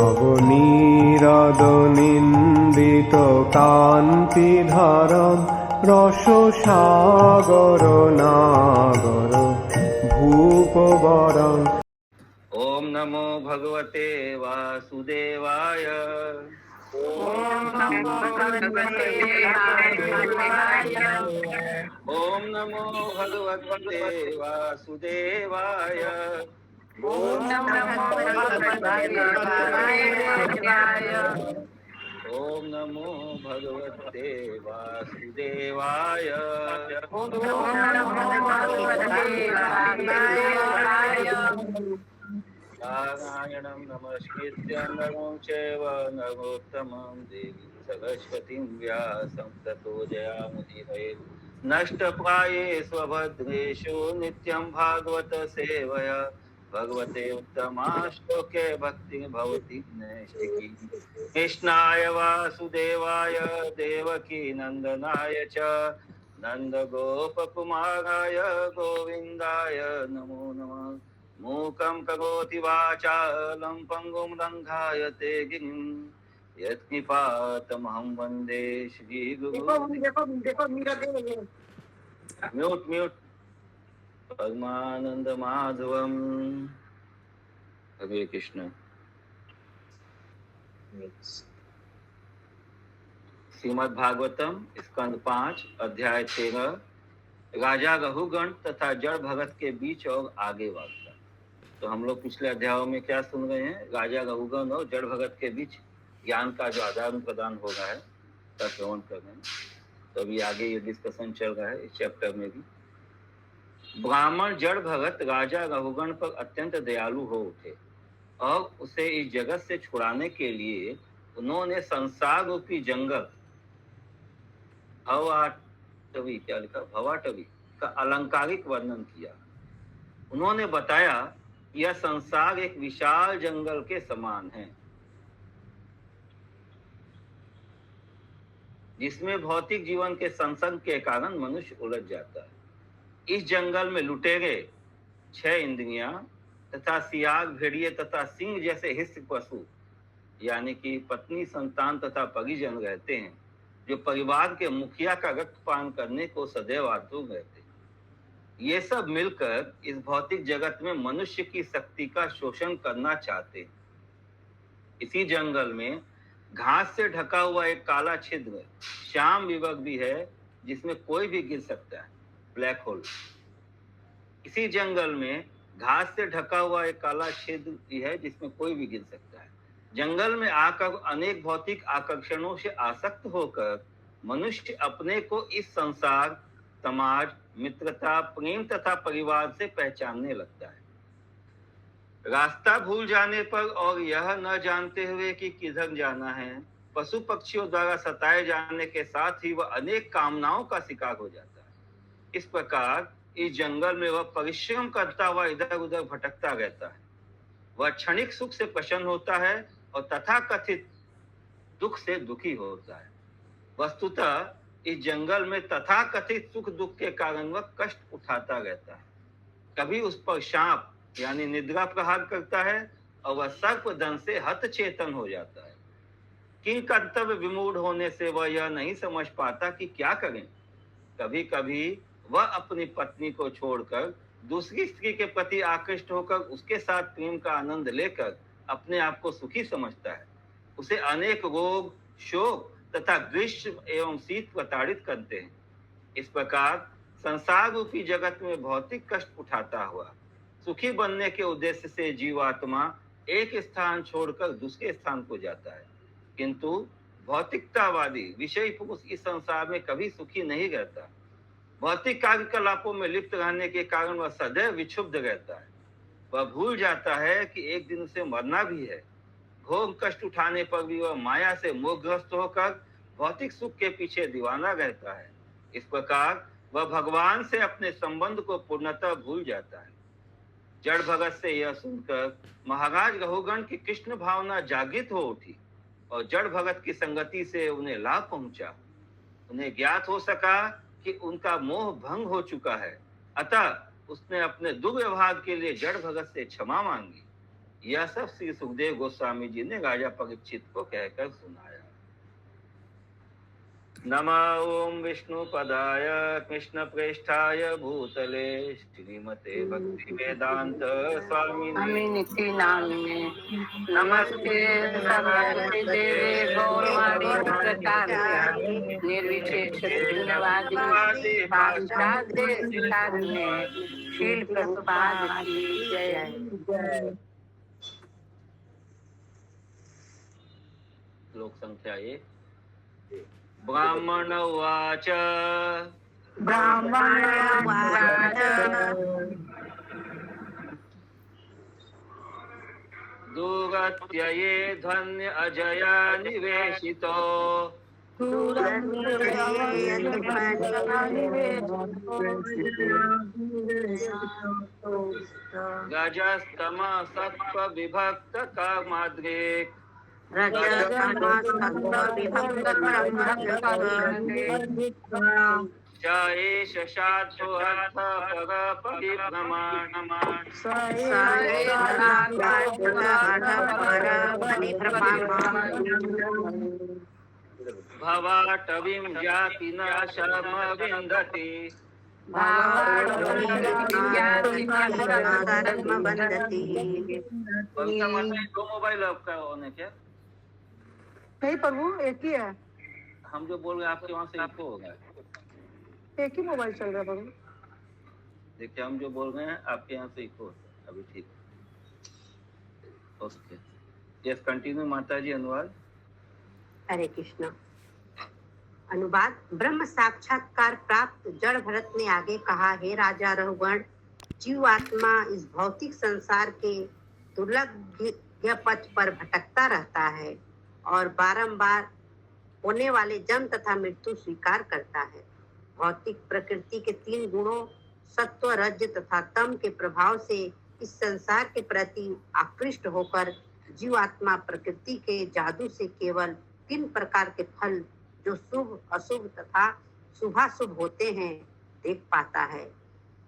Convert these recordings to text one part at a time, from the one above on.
নবনীরদনিন্দিত কান্তিধারম রসসাগর নাগর ভূপবরং। ओम नमो भगवते वासुदेवाय। ओम नमो भगवते वासुदेवाय। ओम नमो भगवते वासुदेवाय। ओम नमो भगवते वासुदेवाय। ओम नमो भगवते वासुदेवाय। ओम नमो भगवते वासुदेवाय। नारायणं नमस्कृत्य नरं चैव नरोत्तमं देवीं सरस्वतीं व्यासं ततो जयामुदीरये। नष्टप्राये स्वभद्रेषु नित्यं भागवत सेवया भगवते उत्तमाश्लोके भक्तिं भवति नैष्टिकी। कृष्णाय वासुदेवाय देवकी नंदनाय च नन्दगोपकुमाराय गोविन्दाय नमो नमः। मूकं करोति वाचालं पङ्गुं लङ्घायते गिरिं यत्कृपातमहं वन्दे श्रीगुरुं। म्यूट म्यूट परमानंद माधवम। हरे कृष्ण। श्रीमद् भागवतम स्कंद 5 अध्याय 13 राजा रघुगण तथा जड़ भगत के बीच और आगे वार्ता। तो हम लोग पिछले अध्यायों में क्या सुन रहे हैं? राजा रघुगण और जड़ भगत के बीच ज्ञान का जो आदान प्रदान हो रहा है का श्रवण कर रहे हैं। तो अभी आगे ये डिस्कशन चल रहा है इस चैप्टर में भी। ब्राह्मण जड़ भगत राजा रघुगण पर अत्यंत दयालु हो उठे और उसे इस जगत से छुड़ाने के लिए उन्होंने संसार रूपी जंगल भवाटवी का अलंकारिक वर्णन किया। उन्होंने बताया यह संसार एक विशाल जंगल के समान है जिसमें भौतिक जीवन के संसर्ग के कारण मनुष्य उलझ जाता है। इस जंगल में लुटेरे, 6 इंद्रियां तथा सियार, भेड़िए तथा सिंह जैसे हिंस्र पशु यानी कि पत्नी, संतान तथा परिजन रहते हैं जो परिवार के मुखिया का रक्तपान करने को सदैव आतुर रहते हैं। ये सब मिलकर इस भौतिक जगत में मनुष्य की शक्ति का शोषण करना चाहते हैं। इसी जंगल में घास से ढका हुआ एक काला छिद्र श्याम विवर्ग भी है जिसमें कोई भी गिर सकता है, ब्लैक होल। इसी जंगल में घास से ढका हुआ एक काला छिद्र भी है जिसमें कोई भी गिर सकता है। जंगल में आकर अनेक भौतिक आकर्षणों से आसक्त होकर मनुष्य अपने को इस संसार, समाज, मित्रता, प्रेम तथा परिवार से पहचानने लगता है। रास्ता भूल जाने पर और यह न जानते हुए कि किधर जाना है, पशु पक्षियों द्वारा सताए जाने के साथ ही वह अनेक कामनाओं का शिकार हो जाता है। इस प्रकार इस जंगल में वह परिश्रम करता हुआ इधर उधर भटकता रहता है। वह क्षणिक सुख से प्रसन्न होता है और तथाकथित दुख से दुखी होता है। वस्तुतः इस जंगल में तथाकथित सुख दुख के कारण वह कष्ट उठाता रहता है। कभी उस पर सांप यानी निद्रा प्रहार करता है और वह सर्पदंश से हतचेतन हो जाता है। किन कर्तव्य विमूढ़ होने से वह यह नहीं समझ पाता कि क्या करें। कभी कभी वह अपनी पत्नी को छोड़कर दूसरी स्त्री के प्रति आकृष्ट होकर उसके साथ प्रेम का आनंद लेकर अपने आप को सुखी समझता है। उसे अनेक रोग, शोक तथा ग्रीष्म एवं शीत प्रताड़ित करते हैं। इस प्रकार संसार रूपी जगत में भौतिक कष्ट उठाता हुआ सुखी बनने के उद्देश्य से जीवात्मा एक स्थान छोड़कर दूसरे स्थान को जाता है। किंतु भौतिकतावादी विषय पुरुष इस संसार में कभी सुखी नहीं रहता। भौतिक कार्यकलापों में लिप्त रहने के कारण वह सदैव विक्षुब्ध रहता है। वह भूल जाता है कि एक दिन उसे मरना भी है। घोर कष्ट उठाने पर भी वह माया से मोहग्रस्त होकर भौतिक सुख के पीछे दीवाना रहता है। इस प्रकार वह भगवान से अपने संबंध को पूर्णतः भूल जाता है। जड़ भगत से यह सुनकर महाराज रघुगण की कृष्ण भावना जागृत हो उठी और जड़ भगत की संगति से उन्हें लाभ पहुंचा। उन्हें ज्ञात हो सका कि उनका मोह भंग हो चुका है। अतः उसने अपने दुर्व्यवहार के लिए जड़ भगत से क्षमा मांगी। यह सब श्री सुखदेव गोस्वामी जी ने राजा परीक्षित को कहकर सुनाया। नमः ओम विष्णु पदाय कृष्ण प्रेष्ठाय भूतले श्रीमते भक्ति वेदांत स्वामी स्वामी नित्य नामिने नमस्ते सरस्वती देवे गौरवाणी प्रचारिणे निर्विशेष शून्यवादी पाश्चात्य सिद्धांतने शील प्रभुपाद की जय। श्लोक संख्या 1। ब्राह्मण उवाच ब्राह्मण दुर्गत्यये धन्य अजया निवेशितो गजस्तम सत्व विभक्त कामाद्रेक एष शातो अर्थ पर परिभ्रमण भवाटवीं जाति न शर्म विन्दति दो मोबाइल आपका होने क्या? नहीं प्रभु, एक ही है। हम जो बोल रहे हैं आपके वहाँ से इको होगा। एक ही मोबाइल चल रहा है प्रभु। देखिए हम जो बोल रहे हैं आपके यहाँ से इको होता है। अभी ठीक है। ओके, यस कंटिन्यू माता जी। अनुवाद। हरे कृष्ण। अनुवाद। ब्रह्म साक्षात्कार प्राप्त जड़ भरत ने आगे कहा, हे राजा रघुगण, जीव आत्मा इस भौतिक संसार के दुर्लभ पथ पर भटकता रहता है और बारंबार होने वाले जन्म तथा मृत्यु स्वीकार करता है। भौतिक प्रकृति के 3 गुणों सत्व, रज तथा तम के प्रभाव से इस संसार के प्रति आकृष्ट होकर जीवात्मा प्रकृति के जादू से केवल 3 प्रकार के फल जो शुभ, अशुभ तथा शुभाशुभ होते हैं देख पाता है।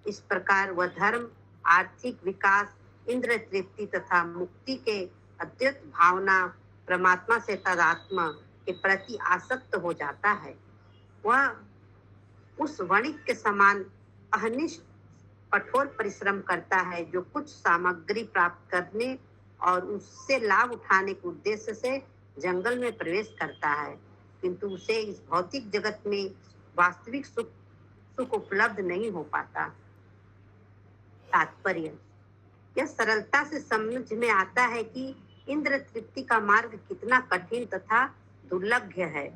इस प्रकार वह धर्म, आर्थिक विकास, इंद्र तृप्ति तथा मुक्ति के अद्वैत भावना, परमात्मा से तदात्मा के प्रति आसक्त हो जाता है। वह उस वणिक के समान अहनिष्ठ कठोर परिश्रम करता है जो कुछ सामग्री प्राप्त करने और उससे लाभ उठाने के उद्देश्य से जंगल में प्रवेश करता है, किंतु उसे इस भौतिक जगत में वास्तविक सुख उपलब्ध नहीं हो पाता। तात्पर्य। यह सरलता से समझ में आता है कि इंद्र तृप्ति का मार्ग कितना कठिन तथा दुर्लभ है।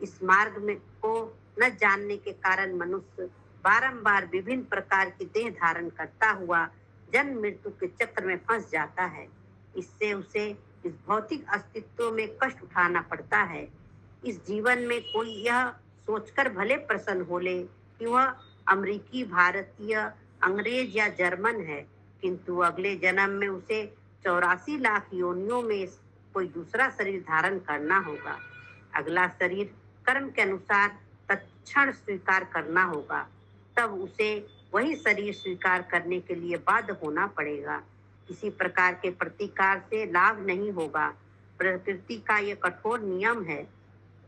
इस मार्ग में को न जानने के कारण मनुष्य बारंबार विभिन्न प्रकार की देह धारण करता हुआ जन्म मृत्यु के चक्र में फंस जाता है। इससे उसे इस भौतिक अस्तित्व में कष्ट उठाना पड़ता है। इस जीवन में कोई यह सोचकर भले प्रसन्न हो ले कि वह अमेरिकी, भारतीय, अंग्रेज या जर्मन है, किंतु अगले जन्म में उसे 84 लाख योनियों में कोई दूसरा शरीर धारण करना होगा। अगला शरीर कर्म के अनुसार तत्क्षण स्वीकार करना होगा, तब उसे वही शरीर स्वीकार करने के लिए बाध्य होना पड़ेगा। किसी प्रकार के प्रतिकार से लाभ नहीं होगा। प्रकृति का यह कठोर नियम है।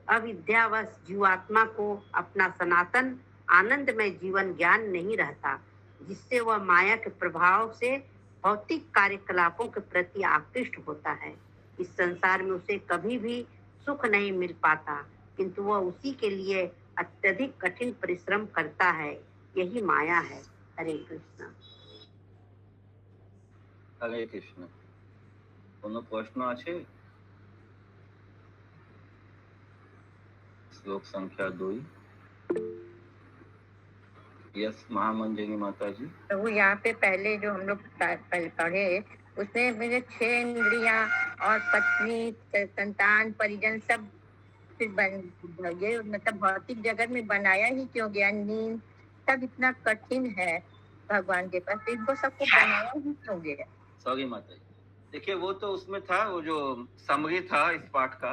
अविद्यावश जीवात्मा को अपना सनातन आनंदमय जीवन ज्ञान नहीं रहता, जिससे वह माया के प्रभाव से भौतिक कार्यकलापों के प्रति आकृष्ट होता है। इस संसार में उसे कभी भी सुख नहीं मिल पाता, किंतु वह उसी के लिए अत्यधिक कठिन परिश्रम करता है। यही माया है। हरे कृष्ण। हरे कृष्ण। कोनो प्रश्न আছে? श्लोक संख्या 2। यस महामंजरी माता जी। तो वो यहाँ पे पहले जो हम लोग पढ़े उसमें मेरे 6 इंद्रियां और पत्नी, संतान, परिजन सब फिर ये मतलब भौतिक जगत में बनाया ही क्यों गया? नींद सब इतना कठिन है भगवान के पास, इनको सबको बनाया ही क्यों गया? सॉरी माता जी। देखिए वो तो उसमें था, वो जो समरी था इस पाठ का।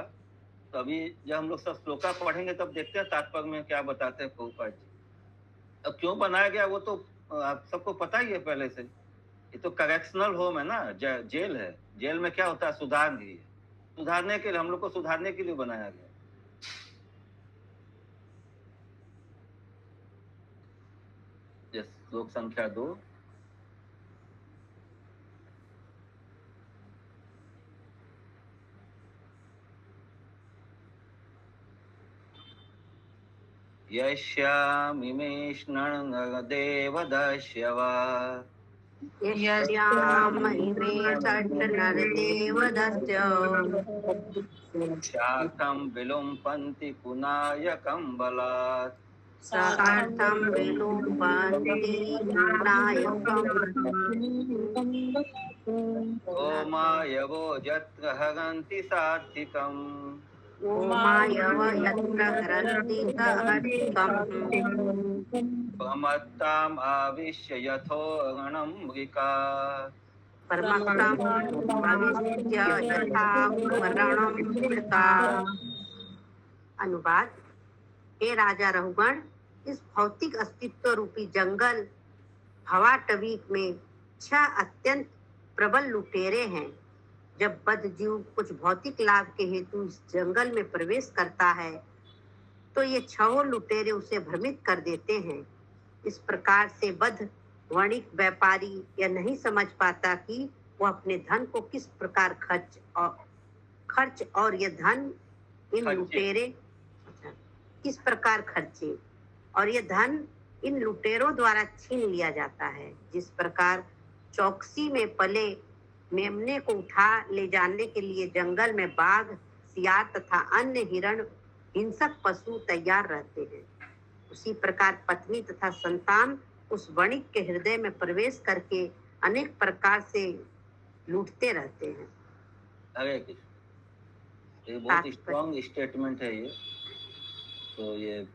तो अभी जब हम लोग सब श्लोका पढ़ेंगे तब देखते हैं तात्पर्य में क्या बताते हैं प्रभुपाद जी। अब क्यों बनाया गया वो तो आप सबको पता ही है पहले से। ये तो करेक्शनल होम है ना, जेल है, जेल में क्या होता है? सुधार गृह। सुधारने के लिए, हम लोग को सुधारने के लिए बनाया गया। श्लोक संख्या 2। यस्यामिमेष्णदेवदस्य वा यस्यामहिमे षट्नरदेवदस्य शाकं विलुम्पन्ति पुनायकं बलात् सार्थं विलुम्पन्ति नायकम् ओमायवो यत्र हरन्ति सात्विकम् ओमायव यत्र हरन्ति सात्विकम् प्रमत्ताम् आविश्य यथोरणं मृगा परमक्तम् अविद्य यथा मरणं मृता। अनुवाद। हे राजा रहुगण, इस भौतिक अस्तित्व रूपी जंगल भवाटवीक में 6 अत्यंत प्रबल लुटेरे हैं। जब बद्ध जीव कुछ भौतिक लाभ के हेतु इस जंगल में प्रवेश करता है तो ये 6 लुटेरे उसे भ्रमित कर देते हैं। इस प्रकार से बद्ध वणिक व्यापारी यह नहीं समझ पाता कि वो अपने धन को किस प्रकार खर्च और यह धन इन लुटेरे किस प्रकार खर्चे और यह धन इन लुटेरों द्वारा छीन लिया जाता है। जिस प्रकार चौकसी में पले मेमने को उठा ले जाने के लिए जंगल में बाघ, सियार तथा अन्य हिरण हिंसक पशु तैयार रहते हैं, उसी प्रकार पत्नी तथा संतान उस वणिक के हृदय में प्रवेश करके अनेक प्रकार से लूटते रहते हैं। हरे कृष्ण। ये बहुत स्ट्रॉन्ग स्टेटमेंट है ये। तो ये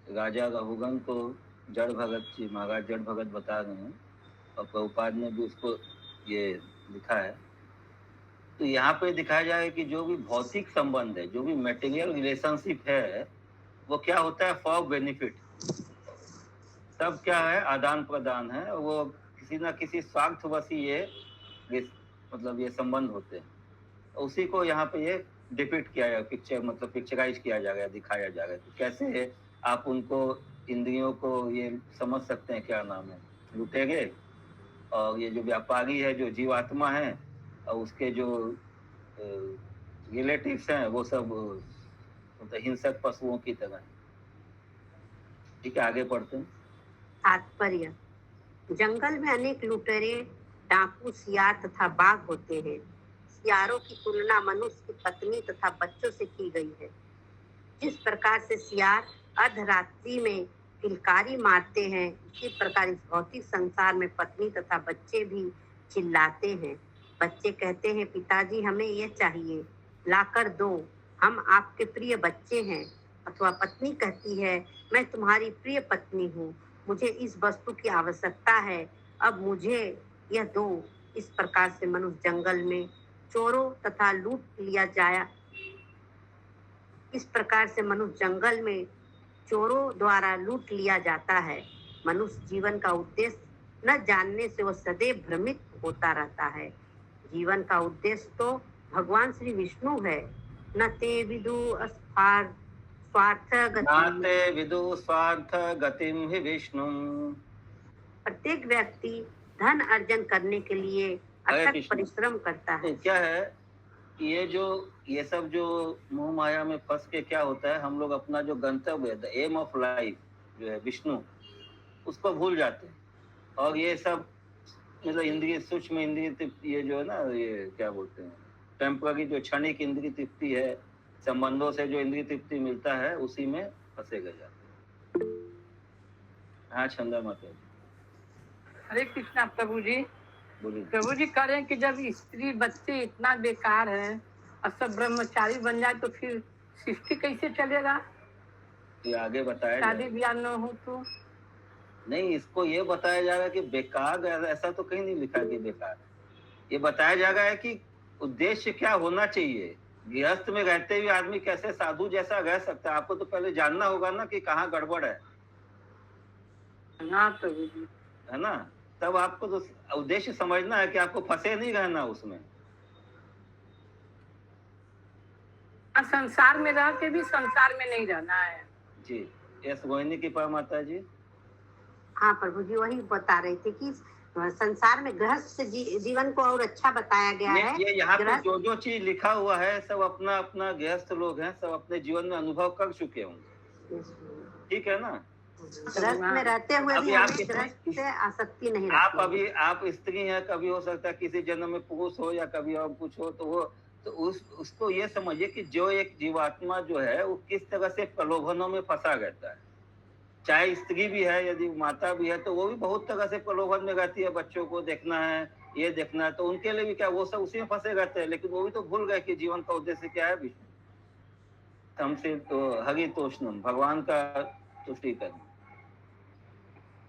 राजा रहुगण को जड़ भगत जी, महाराज जड़ भगत बता रहे हैं और प्रभुपाद ने भी उसको ये लिखा है। तो यहाँ पे दिखाया जाए कि जो भी भौतिक संबंध है, जो भी मटेरियल रिलेशनशिप है, वो क्या होता है? For benefit. सब क्या है? आदान प्रदान है। वो किसी ना किसी स्वार्थवशी ये मतलब ये संबंध होते हैं। उसी को यहाँ पे ये डिपिक्ट किया जाएगा, पिक्चर मतलब पिक्चराइज किया जाएगा, दिखाया जाएगा। तो कैसे आप उनको इंद्रियों को ये समझ सकते हैं, क्या नाम है, लुटेरे, और ये जो व्यापारी है, जो जीवात्मा है, और उसके जो रिलेटिव्स हैं, वो सब मतलब हिंसक पशुओं की तरह। ठीक है, आगे पढ़ते हैं। तात्पर्य। जंगल में अनेक लुटेरे, डाकू, सियार तथा बाघ होते हैं। सियारों की तुलना मनुष्य की पत्नी तथा बच्चों से की गई है। जिस प्रकार से सियार अर्धरात्रि में किलकारी मारते हैं, उसी प्रकार इस भौतिक संसार में पत्नी तथा बच्चे भी चिल्लाते हैं। बच्चे कहते हैं, पिताजी हमें यह चाहिए, लाकर दो, हम आपके प्रिय बच्चे हैं। अथवा पत्नी कहती है, मैं तुम्हारी प्रिय पत्नी हूँ, मुझे इस वस्तु की आवश्यकता है, अब मुझे यह दो। इस प्रकार से मनुष्य जंगल में चोरों तथा लूट लिया जाया इस प्रकार से मनुष्य जंगल में चोरों द्वारा लूट लिया जाता है। मनुष्य जीवन का उद्देश्य न जानने से वह सदैव भ्रमित होता रहता है। जीवन का उद्देश्य तो भगवान श्री विष्णु है। न ते विदु स्वार्थ गतिम ही विष्णु। प्रत्येक व्यक्ति धन अर्जन करने के लिए अथक परिश्रम करता है। क्या है कि ये सब जो मोह माया में फंस के क्या होता है, हम लोग अपना जो गंतव्य है, द एम ऑफ लाइफ जो है विष्णु, उसको भूल जाते हैं। और ये सब मतलब इंद्रिय, सूक्ष्म इंद्रिय तृप्ति, ये जो है ना, ये क्या बोलते हैं, टेम्पररी जो क्षणिक इंद्रिय तृप्ति है, संबंधों से जो इंद्रिय तृप्ति मिलता है, उसी में फंसे गए जाते हैं। हाँ चंदा माता। हरे कृष्णा प्रभु जी। बोलिए। प्रभु जी कह रहे हैं कि जब स्त्री बच्चे इतना बेकार है और सब ब्रह्मचारी बन जाए तो फिर सृष्टि कैसे चलेगा? ये आगे बताया शादी ब्याह न हो तो नहीं, इसको ये बताया जाएगा कि बेकार, ऐसा तो कहीं नहीं लिखा कि बेकार। ये बताया जाएगा है कि उद्देश्य क्या होना चाहिए। गृहस्थ में रहते हुए आदमी कैसे साधु जैसा रह सकता है, आपको तो पहले जानना होगा ना कि कहाँ गड़बड़ है ना प्रभु जी, है ना। तब आपको तो उद्देश्य समझना है कि आपको फंसे नहीं रहना उसमें। संसार में रह के भी संसार में नहीं रहना है। जी, यस रोहिणी की पा माता जी। हाँ प्रभु जी, वही बता रहे थे कि संसार में गृहस्थ जीवन को और अच्छा बताया गया है। ये यहाँ पे गृहस्थ जो चीज लिखा हुआ है सब अपना अपना गृहस्थ लोग हैं, सब अपने जीवन में अनुभव कर चुके होंगे, ठीक है ना। गृहस्थ में रहते हुए अभी भी आप हमें गृहस्थ से आसक्ति नहीं आप रखनी है। अभी आप स्त्री हैं, कभी हो सकता है किसी जन्म में पुरुष हो या कभी और कुछ हो, तो वो तो उसको ये समझिए कि जो एक जीवात्मा जो है वो किस तरह से प्रलोभनों में फंसा रहता है। चाहे स्त्री भी है, यदि माता भी है, तो वो भी बहुत तरह से प्रलोभन में रहती है। बच्चों को देखना है, ये देखना है, तो उनके लिए भी क्या वो सब उसी में फंसे रहते हैं। लेकिन वो भी तो भूल गए कि जीवन का उद्देश्य क्या है। विष्णु हमसे तो हरितोष्णम, भगवान का तुष्टि करना।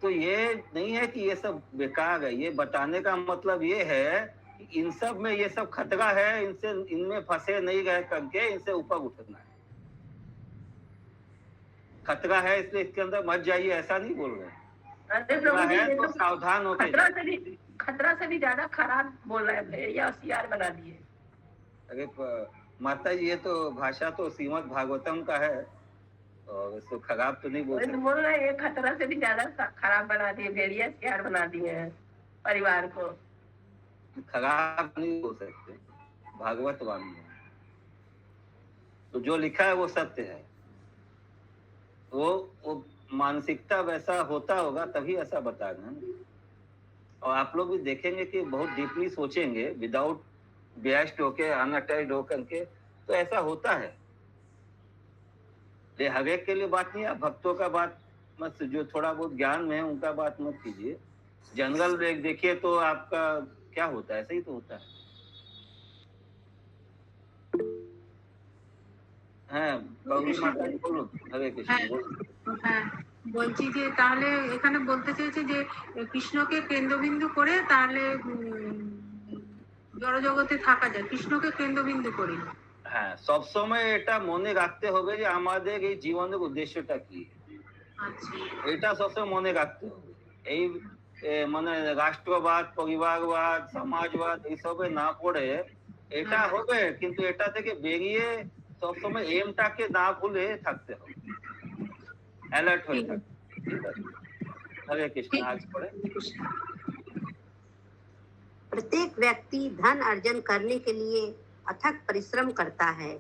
तो ये नहीं है कि ये सब बेकार है। ये बताने का मतलब ये है कि इन सब में ये सब खतरा है, इनसे इनमें फंसे नहीं रह करके इनसे ऊपर उठना है। खतरा है इसलिए इसके अंदर मत जाइए, ऐसा नहीं बोल रहे। अरे प्रभु जी, ये तो तो सावधान होकर खतरा से भी ज्यादा खराब बोल रहे थे या होशियार बना दिए। अरे माता जी, ये तो भाषा तो श्रीमद् भागवतम का है और इसको खराब तो नहीं बोल वही तो सकते। बोल रहे हैं, ये खतरा से भी ज्यादा खराब बना दिए, भेड़िया होशियार बना दिए हैं परिवार को। खराब नहीं बोल सकते, भागवत वाणी है। तो जो लिखा है वो सत्य है। वो मानसिकता वैसा होता होगा तभी ऐसा बता रहे हैं। और आप लोग भी देखेंगे कि बहुत डीपली सोचेंगे, विदाउट बेस्ड होके, अनअटैच्ड होकर के, तो ऐसा होता है। ये हर एक के लिए बात नहीं है। भक्तों का बात मत, जो थोड़ा बहुत ज्ञान में है उनका बात मत कीजिए। जनरल देखिए तो आपका क्या होता है, ऐसा ही तो होता है। হ্যাঁ বাবুল মাতা বলুন, হরে কৃষ্ণ বলুন। হ্যাঁ, বলছি যে তাহলে এখানে বলতে চেয়েছে যে কৃষ্ণকে কেন্দ্রবিন্দু করে তাহলে জড়জগতে থাকা যায়, কৃষ্ণকে কেন্দ্রবিন্দু করে। হ্যাঁ, সবসময় এটা মনে রাখতে হবে যে আমাদের এই জীবনের উদ্দেশ্যটা কি। আচ্ছা, এটা সবসময় মনে রাখতে হবে। এই মানে রাষ্ট্রবাদ, পরিবারবাদ, সমাজবাদ এইসবে না পড়ে এটা হবে, কিন্তু এটা থেকে বেরিয়ে সবসময় এমটাকে না ভুলে থাকতে হবে, অ্যালার্ট হয়ে থাকতে। ঠিক আছে, হরে কৃষ্ণ। আজ পরে प्रत्येक व्यक्ति धन अर्जन करने के लिए अथक परिश्रम करता है,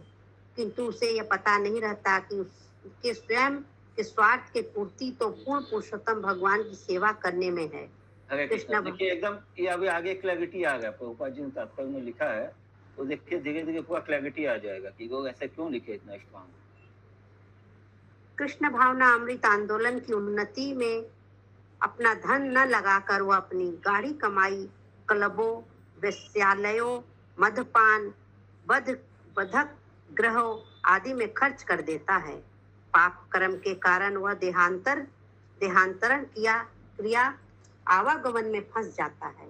किंतु उसे यह पता नहीं रहता कि उसके स्वयं के स्वार्थ के पूर्ति तो पूर्ण पुरुषोत्तम भगवान की सेवा करने में है। हरे कृष्ण। देखिए एकदम ये अभी आगे क्लैरिटी आ गया। प्रभुपाद जी ने तात्पर्य में लिखा है, तो देखिए धीरे धीरे पूरा क्लैरिटी आ जाएगा कि लोग ऐसे क्यों लिखे इतना स्ट्रॉन्ग। कृष्ण भावना अमृत आंदोलन की उन्नति में अपना धन न लगाकर वह अपनी गाढ़ी कमाई क्लबों, वेश्यालयों, मदपान, बधक ग्रहों आदि में खर्च कर देता है। पाप कर्म के कारण वह देहांतरण क्रिया आवागमन में फंस जाता है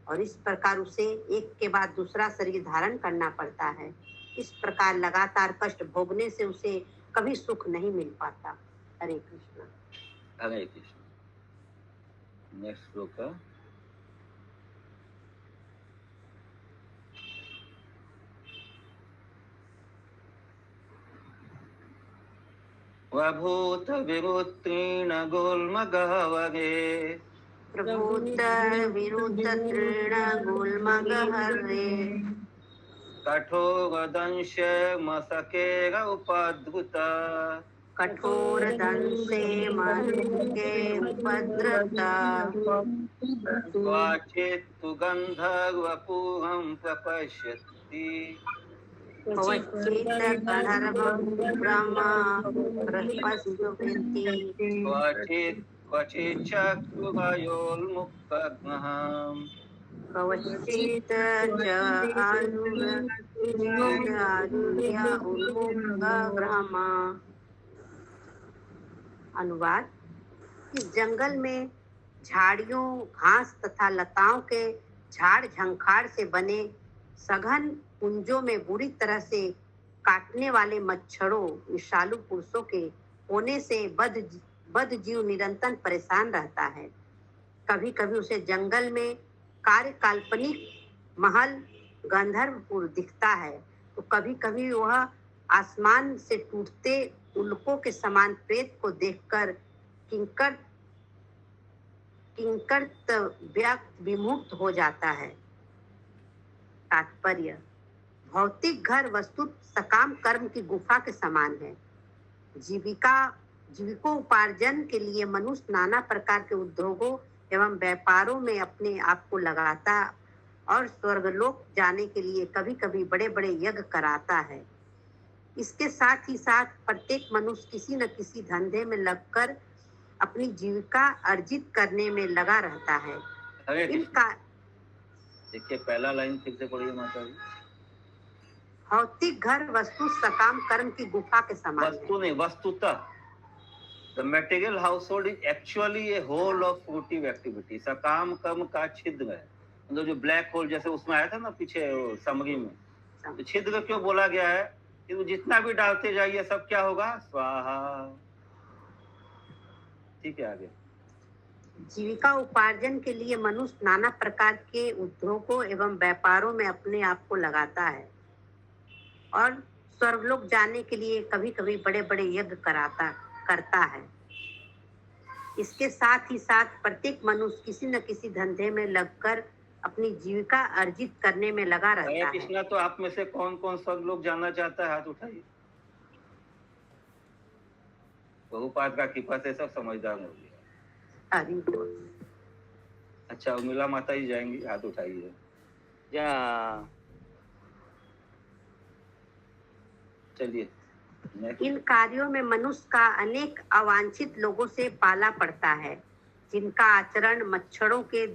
और इस प्रकार उसे एक के बाद दूसरा शरीर धारण करना पड़ता है। इस प्रकार लगातार कष्ट भोगने से उसे कभी सुख नहीं मिल पाता। हरे कृष्ण। हरे कृष्ण। नेक्स्ट श्लोक है प्रभूत विरुत्तीर्ण गोल्मगहवगे प्रभूत विरुद्ध तृण गुल्मगहरे कठोरदंश मसकेर उपद्रुत कठोर दंसे मनुके उपद्रता क्वचित्तु गन्धर्वपूहं प्रपश्यति क्वचित् गन्धर्वं ब्रह्म प्रपश्यति क्वचित् चक्षुर्वयोन्मुक्तघ्नः कवचित् च आरुह्य उन्मुक्तग्रामा। अनुवाद: इस जंगल में झाड़ियों, घास तथा लताओं के झाड़ झंखाड़ से बने सघन कुंजों में बुरी तरह से काटने वाले मच्छरों, विषालु पुरुषों के होने से बद जीव निरंतर परेशान रहता है। कभी कभी उसे जंगल में काल्पनिक महल गंधर्वपुर दिखता है, तो कभी कभी वह आसमान से टूटते उल्कों के समान प्रेत को देखकर किंकर विमुक्त हो जाता है। तात्पर्य: भौतिक घर वस्तु सकाम कर्म की गुफा के समान है। जीविकोपार्जन के लिए मनुष्य नाना प्रकार के उद्योगों एवं व्यापारों में अपने आप को लगाता और स्वर्गलोक जाने के लिए कभी कभी बड़े बड़े यज्ञ कराता है। इसके साथ ही साथ प्रत्येक मनुष्य किसी न किसी धंधे में लगकर अपनी जीविका अर्जित करने में लगा रहता है। हरे इनका देखिए पहला लाइन फिर से पढ़िए माता जी। भौतिक घर वस्तु सकाम कर्म की गुफा के समान है। वस्तु नहीं, वस्तुतः the material household is actually a whole of fruitive activity. सकाम कर्म का छिद्र है, मतलब जो ब्लैक होल जैसे उसमें आया था ना पीछे समरी में, तो छिद्र क्यों बोला गया है कि जितना भी डालते जाइए सब क्या होगा, स्वाहा। ठीक है, आगे। जीविका उपार्जन के लिए मनुष्य नाना प्रकार के उद्योगों एवं व्यापारों में अपने आप को लगाता है और स्वर्गलोक जाने के लिए कभी कभी बड़े बड़े यज्ञ करता है। इसके साथ ही साथ प्रत्येक मनुष्य किसी न किसी धंधे में लगकर अपनी जीविका अर्जित करने में लगा रहता है। कृष्णा, तो आप में से कौन कौन स्वर्गलोक जाना चाहता है, हाथ उठाइए। बहुपात का कृपा से सब समझदार हो गया। अच्छा, उर्मिला माता जी जाएंगी, हाथ उठाइए। चलिए। इन कार्यों में मनुष्य का अनेक अवांछित लोगों से पाला पड़ता है, जिनका आचरण मच्छरों के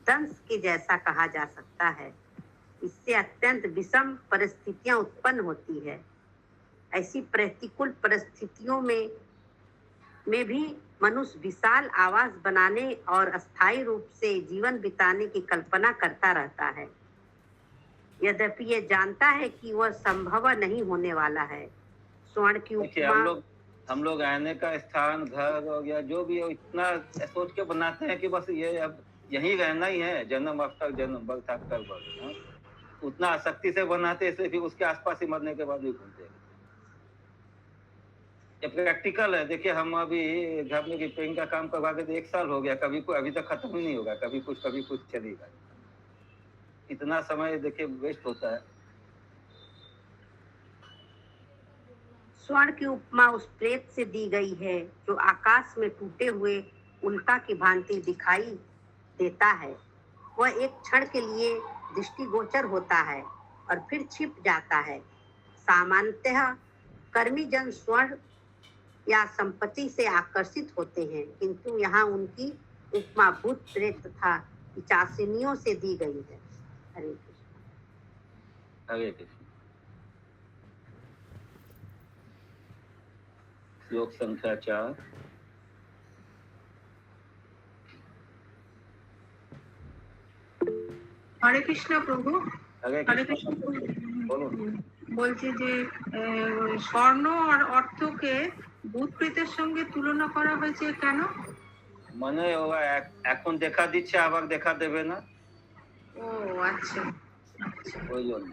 दंश के जैसा कहा जा सकता है। इससे अत्यंत विषम परिस्थितियां उत्पन्न होती है। ऐसी प्रतिकूल परिस्थितियों में भी मनुष्य विशाल आवास बनाने और अस्थायी रूप से जीवन बिताने की कल्पना करता रहता है, यद्यपि यह जानता है कि वह संभव नहीं होने वाला है। स्वर्ण की उपमा हम लोग रहने का स्थान, घर और या जो भी हो, इतना सोच के बनाते हैं कि बस ये अब यहीं रहना ही है, जन्म आफ्टर जन्म, बर्थ आफ्टर बर्थ। उतना आसक्ति से बनाते, इसलिए फिर उसके आसपास ही मरने के बाद भी घूमते हैं। ये प्रैक्टिकल है। देखिए, हम अभी घर में रिपेयरिंग का काम करवा के 1 साल हो गया, कभी कोई अभी तक खत्म ही नहीं होगा, कभी कुछ चलेगा। इतना समय देखिए वेस्ट होता है। स्वर्ण की उपमा उस प्रेत से दी गई है जो आकाश में टूटे हुए उल्का की भांति दिखाई देता है। वह एक क्षण के लिए दृष्टिगोचर होता है और फिर छिप जाता है। सामान्यतः कर्मी जन स्वर्ण या संपत्ति से आकर्षित होते हैं, किंतु यहाँ उनकी उपमा भूत प्रेत तथा पिशाचिनियों से दी गई है। हरे कृष्ण। हरे कृष्ण। श्लोक संख्या 4। হরে কৃষ্ণ প্রভু। हरे হরে कृष्ण। কৃষ্ণ। बोलो। বলছে যে স্বর্ণ আর অর্থকে ভূত প্রেতের সঙ্গে তুলনা করা হয়েছে কেন? মনে होगा এখন দেখা দিচ্ছে, আবার দেখা দেবে না। ও আচ্ছা আচ্ছা, ওই জন্য।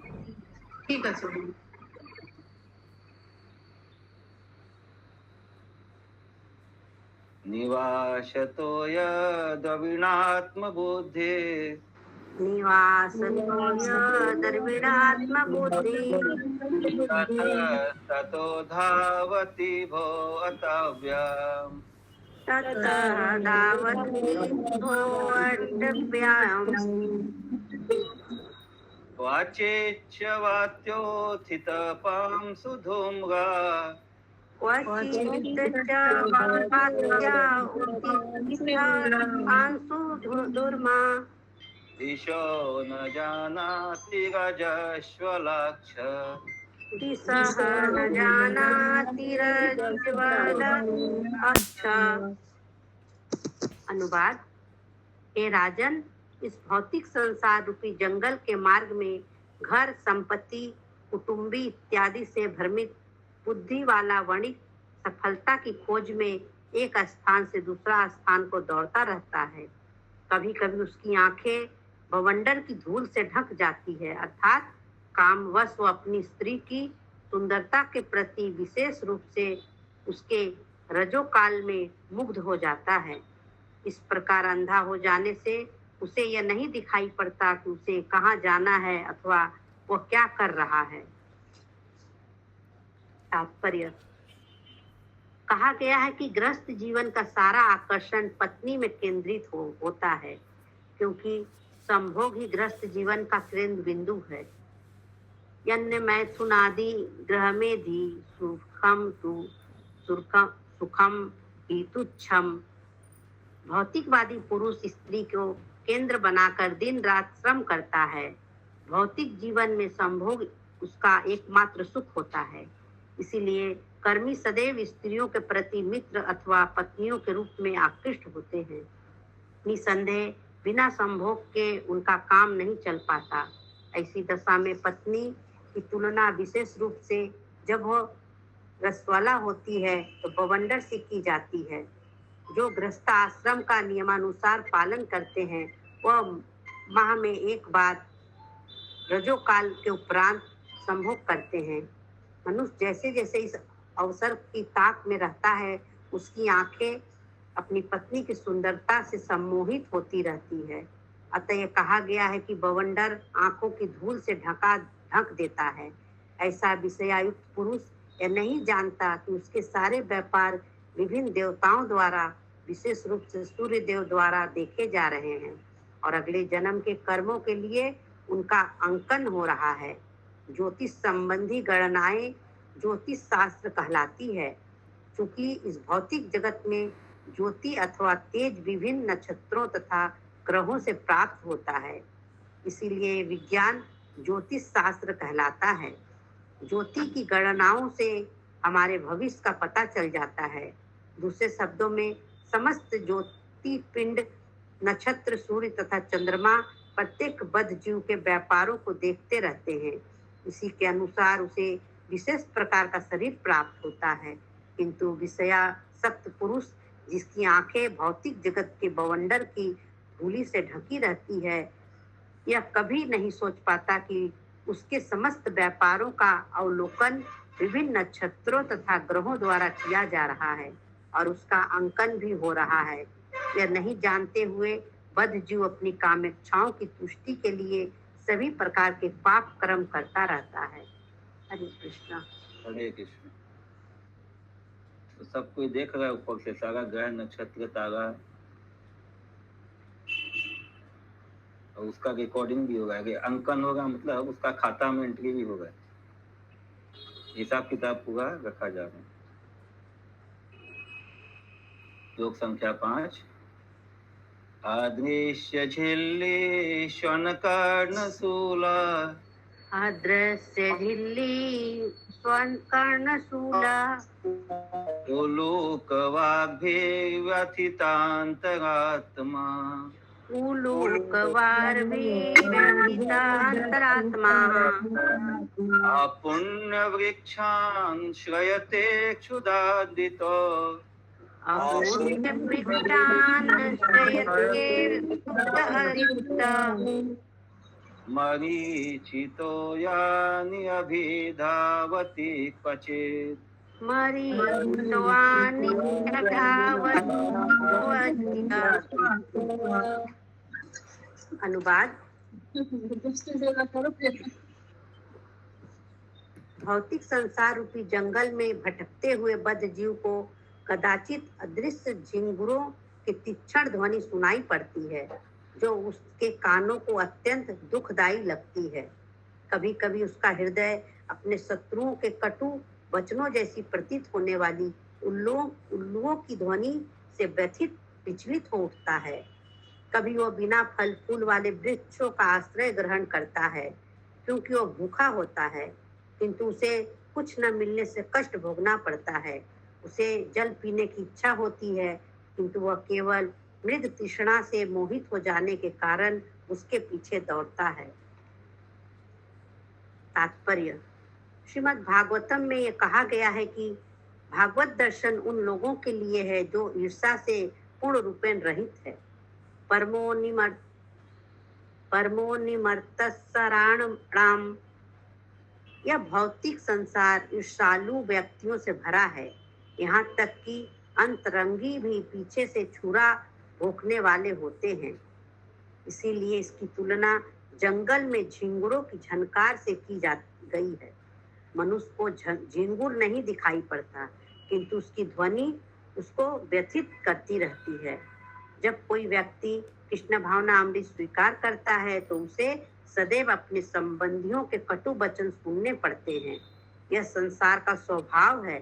ঠিক আছে। निवासतो यद्विनात्म बुद्धि ततो धावति भो अतव्यम्। वाचेच्च वात्योत्थितपां सुधूम्रा दिशो न जानाति गजश्वलाक्ष। अनुवाद: हे राजन, इस भौतिक संसार रूपी जंगल के मार्ग में घर, संपत्ति, कुटुंबी इत्यादि से भ्रमित बुद्धि वाला वणिक सफलता की खोज में एक स्थान से दूसरा स्थान को दौड़ता रहता है। कभी कभी उसकी आंखें बवंडर की धूल से ढक जाती है, अर्थात कामवश वो अपनी स्त्री की सुंदरता के प्रति विशेष रूप से उसके रजोकाल में मुग्ध हो जाता है। इस प्रकार अंधा हो जाने से उसे यह नहीं दिखाई पड़ता कि उसे कहाँ जाना है अथवा वह क्या कर रहा है। तात्पर्य, कहा गया है कि गृहस्थ जीवन का सारा आकर्षण पत्नी में केंद्रित होता है, क्योंकि संभोग ही गृहस्थ जीवन का केंद्र बिंदु है। यन्य मैथुनादि ग्रह में धी सुखम तु सुखम ही तुच्छम। भौतिकवादी पुरुष स्त्री को केंद्र बनाकर दिन रात श्रम करता है। भौतिक जीवन में संभोग उसका एकमात्र सुख होता है। इसीलिए कर्मी सदैव स्त्रियों के प्रति मित्र अथवा पत्नियों के रूप में आकृष्ट होते हैं। निसंदेह बिना संभोग के उनका काम नहीं चल पाता। ऐसी दशा में पत्नी की तुलना विशेष रूप से जब वह रसवाला होती है तो बवंडर से की जाती है। जो गृहस्थ आश्रम का नियमानुसार पालन करते हैं वह माह में एक बार रजोकाल के उपरांत संभोग करते हैं। मनुष्य जैसे जैसे इस अवसर की ताक में रहता है उसकी आंखें अपनी पत्नी की सुंदरता से सम्मोहित होती रहती है। अतः यह कहा गया है कि बवंडर आंखों की धूल से ढक देता है। ऐसा विषयायुक्त पुरुष यह नहीं जानता कि उसके सारे व्यापार विभिन्न देवताओं द्वारा, विशेष रूप से सूर्य देव द्वारा देखे जा रहे हैं और अगले जन्म के कर्मों के लिए उनका अंकन हो रहा है। ज्योतिष संबंधी गणनाएं ज्योतिष शास्त्र कहलाती है। चूंकि इस भौतिक जगत में ज्योति अथवा तेज विभिन्न नक्षत्रों तथा ग्रहों से प्राप्त होता है, इसीलिए विज्ञान ज्योतिष शास्त्र कहलाता है। ज्योति की गणनाओं से हमारे भविष्य का पता चल जाता है। दूसरे शब्दों में समस्त ज्योति पिंड, नक्षत्र, सूर्य तथा चंद्रमा प्रत्येक बद्ध जीव के व्यापारों को देखते रहते हैं। इसी के अनुसार उसे विशेष प्रकार का शरीर प्राप्त होता है। किंतु विषयासक्त पुरुष जिसकी आंखें भौतिक जगत के बवंडर की धूली से ढकी रहती है, यह कभी नहीं सोच पाता कि उसके समस्त व्यापारों का अवलोकन विभिन्न नक्षत्रों तथा ग्रहों द्वारा किया जा रहा है और उसका अंकन भी हो रहा है। यह नहीं जानते हुए बद्ध जीव अपनी कामेच्छाओं की तुष्टि के लिए सभी प्रकार के पाप कर्म करता रहता है। हरे कृष्णा। हरे कृष्ण। तो सब कोई देख रहा है ऊपर से, सारा ग्रह नक्षत्र तारा, और उसका रिकॉर्डिंग भी होगा, अंकन होगा, मतलब उसका खाता में एंट्री भी होगा। हिसाब किताब पूरा रखा जा रहा है। श्लोक संख्या 5। अदृश्य झिल्ली श्वन कर्णशूला, अदृश्य झिल्ली स्वन कर्णशूला, उलोकवाग्भिव्यथितान्तरात्मा, उलोकवाग्भिव्यथितान्तरात्मा, अपुण्यवृक्षान् श्रयते क्षुधादितो, अपुण्यवृक्षान् श्रयते क्षुधादितो, मरीचितो यानि अभिधावति क्वचित्, मरीचितोऽनि अभिधावति। अनुवाद। भौतिक संसार रूपी जंगल में भटकते हुए बद्ध जीव को कदाचित अदृश्य झिंगुरों की तीक्ष्ण ध्वनि सुनाई पड़ती है, जो उसके कानों को अत्यंत दुखदायी लगती है। कभी कभी उसका हृदय अपने शत्रुओं के कटु वचनों जैसी प्रतीत होने वाली उल्लुओं की ध्वनि से व्यथित विचलित हो उठता है। कभी वह बिना फल फूल वाले वृक्षों का आश्रय ग्रहण करता है, क्योंकि वह भूखा होता है, किंतु उसे कुछ न मिलने से कष्ट भोगना पड़ता है। उसे जल पीने की इच्छा होती है, किंतु वह केवल मृग तृष्णा से मोहित हो जाने के कारण उसके पीछे दौड़ता है। तात्पर्य। श्रीमद् भागवतम में यह कहा गया है कि भागवत दर्शन उन लोगों के लिए है जो ईर्ष्या से पूर्ण रूपेण रहित है। परमोनिमर्तसराणाम यह भौतिक संसार ईर्ष्यालु व्यक्तियों से भरा है, यहाँ तक कि अंतरंगी भी पीछे से छुरा भोंकने वाले होते हैं। इसीलिए इसकी तुलना जंगल में झिंगुरों की झनकार से की जा गई है। मनुष्य को झिंगुर नहीं दिखाई पड़ता, किंतु उसकी ध्वनि उसको व्यथित करती रहती है। जब कोई व्यक्ति कृष्ण भावना अमृत स्वीकार करता है तो उसे सदैव अपने संबंधियों के कटु वचन सुनने पड़ते हैं। यह संसार का स्वभाव है।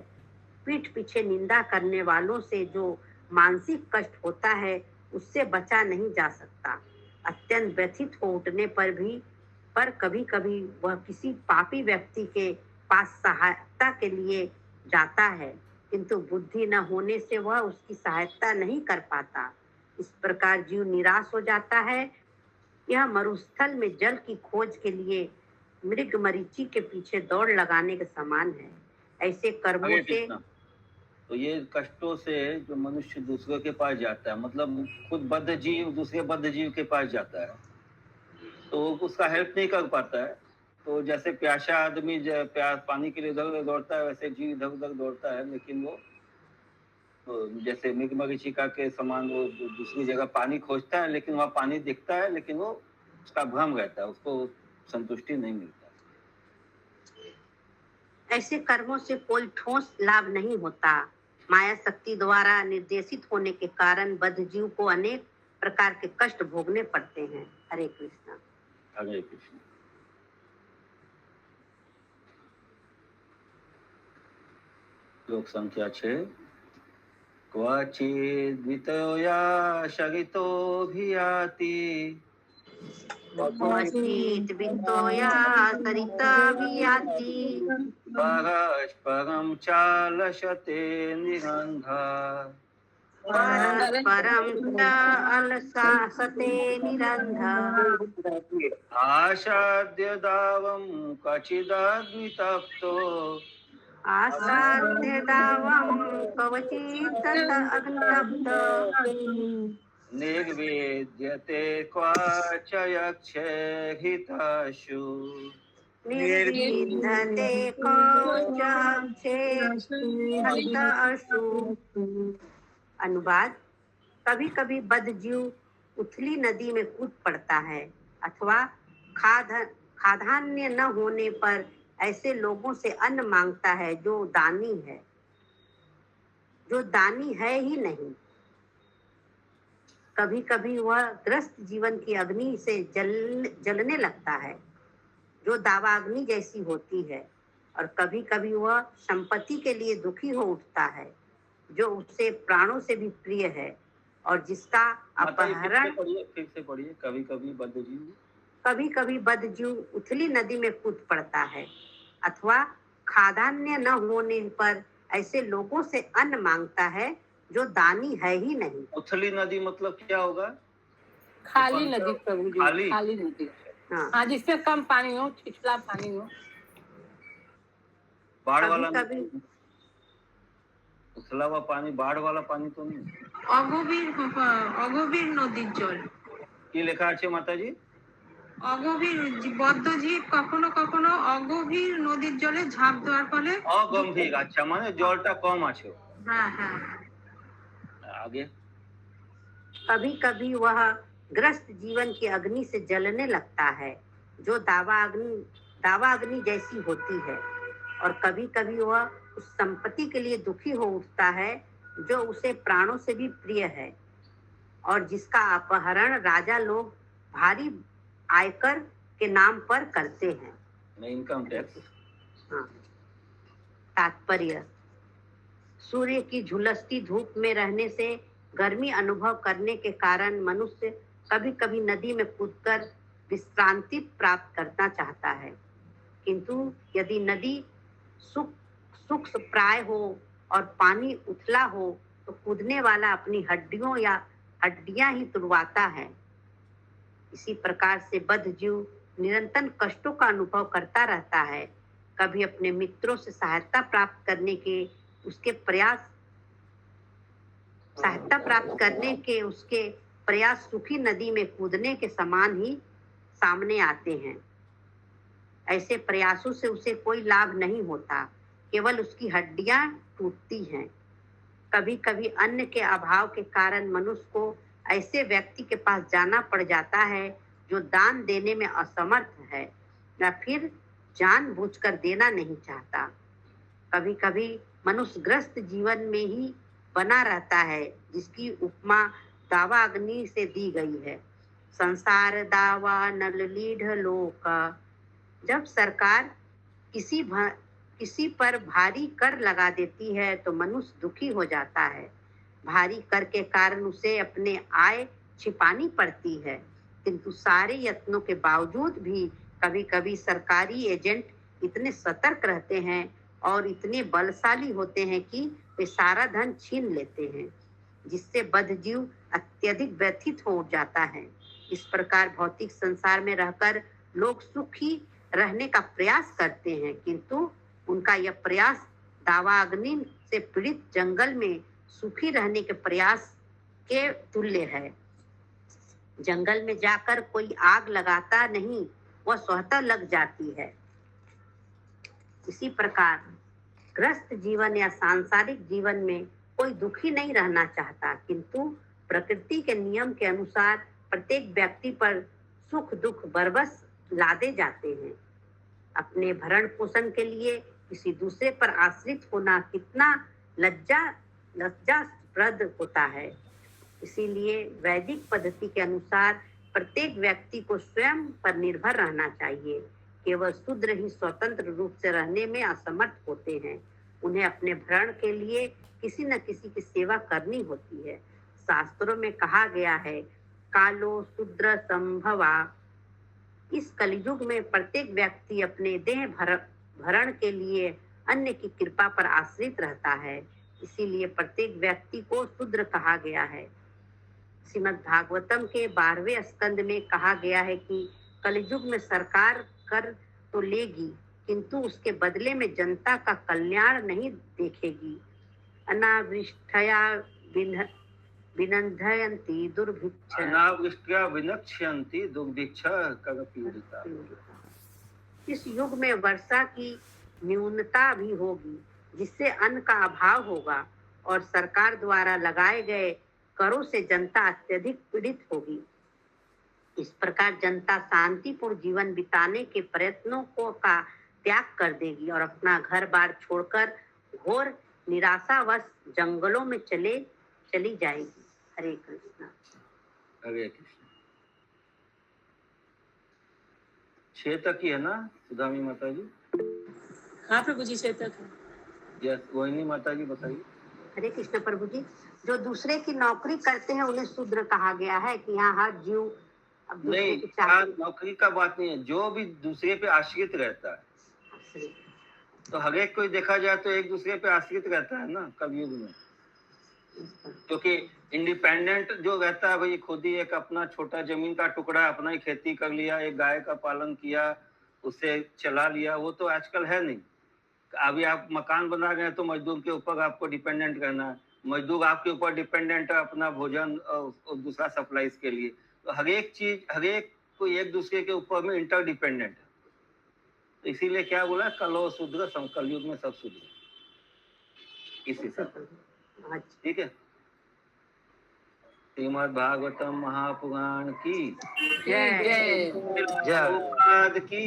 पीठ पीछे निंदा करने वालों से जो मानसिक कष्ट होता है उससे बचा नहीं जा सकता। अत्यंत व्यथित हो उठने पर कभी कभी वह किसी पापी व्यक्ति के पास सहायता के लिए जाता है, किंतु बुद्धि न होने से वह उसकी सहायता नहीं कर पाता। इस प्रकार जीव निराश हो जाता है। यह मरुस्थल में जल की खोज के लिए मृग मरीचि के पीछे दौड़ लगाने के समान है। ऐसे कर्मों हरे से कृष्णा। तो ये कष्टों से जो मनुष्य दूसरों के पास जाता है, मतलब खुद बद्ध जीव दूसरे बद्ध जीव के पास जाता है तो उसका हेल्प नहीं कर पाता है। तो जैसे प्यासा आदमी प्यास पानी के लिए इधर उधर दौड़ता है, वैसे जीव इधर उधर दौड़ता है, लेकिन वो तो जैसे मृग मरीचिका के समान वो दूसरी जगह पानी खोजता है, लेकिन वहाँ पानी दिखता है, लेकिन वो उसका भ्रम रहता है, उसको संतुष्टि नहीं मिलता। ऐसे कर्मों से कोई ठोस लाभ नहीं होता। माया शक्ति द्वारा निर्देशित होने के कारण बद्ध जीव को अनेक प्रकार के कष्ट भोगने पड़ते हैं। हरे कृष्णा। हरे कृष्ण। श्लोक संख्या 6। क्वचिद्वितया शरितोऽभियाति क्वचित् वित्तोया सरिताभियाति परस्परं चालशते निरन्धा परस्परं च अलसासते निरन्धा आसाद्य दावं क्वचिदग्नितप्तो आसाद्य दावं कवचित् अग्नितप्त निर्वेद्यते क्वाच यक्षे हिताशु निर्विद्धते कवचे हताशु। अनुवाद। कभी कभी बद्ध जीव उथली नदी में कूद पड़ता है अथवा खाद्यान्न न होने पर ऐसे लोगों से अन्न मांगता है जो दानी है ही नहीं। कभी कभी वह ग्रस्त जीवन की अग्नि से जलने लगता है जो दावाग्नि जैसी होती है, और कभी कभी वह संपत्ति के लिए दुखी हो उठता है जो उससे प्राणों से भी प्रिय है, और जिसका अपहरण फिर से पढ़िए। कभी कभी बद्ध जीव उथली नदी में कूद पड़ता है अथवा खाद्यान्न न होने पर ऐसे लोगों से अन्न मांगता है जो दानी है ही नहीं। उथली नदी मतलब क्या होगा? खाली नदी प्रभु जी, खाली नदी। हाँ, जिसमें कम पानी हो, छिछला पानी हो। बाढ़ वाला उथला हुआ पानी, बाढ़ वाला पानी तो नहीं। অগভীর নদীর জল। কি লেখা আছে মাতাজি? অগভীর বদ্ধ জীব কখনো কখনো অগভীর নদীর জলে ঝাঁপ দেওয়ার ফলে অগম্ভীর। আচ্ছা, মানে জলটা কম আছে। হ্যাঁ হ্যাঁ। आगे। कभी कभी वह ग्रस्त जीवन की अग्नि से जलने लगता है जो दावाग्नि जैसी होती है, और कभी कभी वह उस संपत्ति के लिए दुखी हो उठता है जो उसे प्राणों से भी प्रिय है, और जिसका अपहरण राजा लोग भारी आयकर के नाम पर करते हैं। Income tax. हाँ। तात्पर्य। सूर्य की झुलसती धूप में रहने से गर्मी अनुभव करने के कारण मनुष्य कभी कभी नदी में कूदकर विश्रांति प्राप्त करना चाहता है, किंतु यदि नदी सूक्ष्म प्राय हो और पानी उथला हो तो कूदने वाला अपनी हड्डियां ही तुड़वाता है। इसी प्रकार से बद्ध जीव निरंतर कष्टों का अनुभव करता रहता है। कभी अपने मित्रों से सहायता प्राप्त करने के उसके प्रयास सुखी नदी में कूदने के समान ही सामने आते हैं। ऐसे प्रयासों से उसे कोई लाभ नहीं होता, केवल उसकी हड्डियां टूटती हैं। कभी कभी अन्न के अभाव के कारण मनुष्य को ऐसे व्यक्ति के पास जाना पड़ जाता है जो दान देने में असमर्थ है या फिर जानबूझकर देना नहीं चाहता। कभी कभी मनुष्य ग्रस्त जीवन में ही बना रहता है, जिसकी उपमा दावा अग्नि से दी गई है। संसार दावा नल लीढ़ लोक। जब सरकार किसी पर भारी कर लगा देती है तो मनुष्य दुखी हो जाता है। भारी कर के कारण उसे अपने आय छिपानी पड़ती है, किंतु सारे यत्नों के बावजूद भी कभी कभी सरकारी एजेंट इतने सतर्क रहते हैं और इतने बलशाली होते हैं कि वे सारा धन छीन लेते हैं, जिससे बद्धजीव अत्यधिक व्यथित हो जाता है। इस प्रकार भौतिक संसार में रहकर लोग सुखी रहने का प्रयास करते हैं, किंतु उनका यह प्रयास दावाग्नि से पीड़ित जंगल में सुखी रहने के प्रयास के तुल्य है। जंगल में जाकर कोई आग लगाता नहीं, वह स्वतः लग जाती है। इसी प्रकार ग्रस्त जीवन या सांसारिक जीवन में कोई दुखी नहीं रहना चाहता, किंतु प्रकृति के नियम के अनुसार प्रत्येक व्यक्ति पर सुख दुख बरबस लादे जाते हैं। अपने भरण पोषण के लिए किसी दूसरे पर आश्रित होना कितना लज्जास्पद होता है। इसीलिए वैदिक पद्धति के अनुसार प्रत्येक व्यक्ति को स्वयं पर निर्भर रहना चाहिए। केवल शूद्र ही स्वतंत्र रूप से रहने में असमर्थ होते हैं। उन्हें अपने भरण के लिए किसी न किसी की सेवा करनी होती है। शास्त्रों में कहा गया है, कालो शूद्र संभवा। इस कलयुग में प्रत्येक व्यक्ति अपने देह भरण के लिए अन्य की कृपा पर आश्रित रहता है। इसीलिए प्रत्येक व्यक्ति को शूद्र कहा गया है। श्रीमद् भागवतम के 12वें स्कंद में कहा गया है कि कलयुग में सरकार कर तो लेगी, किंतु उसके बदले में जनता का कल्याण नहीं देखेगी। अनावृष्टया विनंदयन्ति दुर्भिक्ष। अनावृष्ट्या विनक्ष्यन्ति दुर्भिक्ष कगपीडिता। इस युग में वर्षा की न्यूनता भी होगी, जिससे अन्न का अभाव होगा और सरकार द्वारा लगाए गए करों से जनता अत्यधिक पीड़ित होगी। इस प्रकार जनता शांतिपूर्ण जीवन बिताने के प्रयत्नों का त्याग कर देगी और अपना घर बार छोड़कर घोर निराशावश जंगलों में चली जाएगी। हरे कृष्णा। हरे कृष्ण। 6 तक ही है ना सुधामी माता जी? हाँ प्रभु जी, 6 तक है। यस, वही माता जी बताइए। हरे कृष्ण प्रभु जी। जो दूसरे की नौकरी करते हैं उन्हें शूद्र कहा गया है कि यहाँ हर जीव अब नहीं, नौकरी का बात नहीं है, जो भी दूसरे पे आश्रित रहता है। तो हर एक कोई देखा जाए तो एक दूसरे पे आश्रित रहता है ना कलयुग में, क्योंकि इंडिपेंडेंट जो रहता है भाई खुद ही एक अपना छोटा जमीन का टुकड़ा अपना ही खेती कर लिया, एक गाय का पालन किया, उससे चला लिया, वो तो आजकल है नहीं। अभी आप मकान बना रहे हैं तो मजदूर के ऊपर आपको डिपेंडेंट करना है, मजदूर आपके ऊपर डिपेंडेंट है अपना भोजन और दूसरा सप्लाईज के लिए। तो हर एक चीज हर एक कोई एक दूसरे के ऊपर में इंटरडिपेंडेंट है। तो इसीलिए क्या बोला, कलो शूद्र कलयुग में सब शूद्र, इस हिसाब। ठीक है। श्रीमद् भागवतम महापुराण की जय जय जय की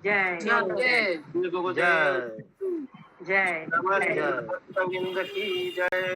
जय जय गुरु जय जय नमस्ते की जय।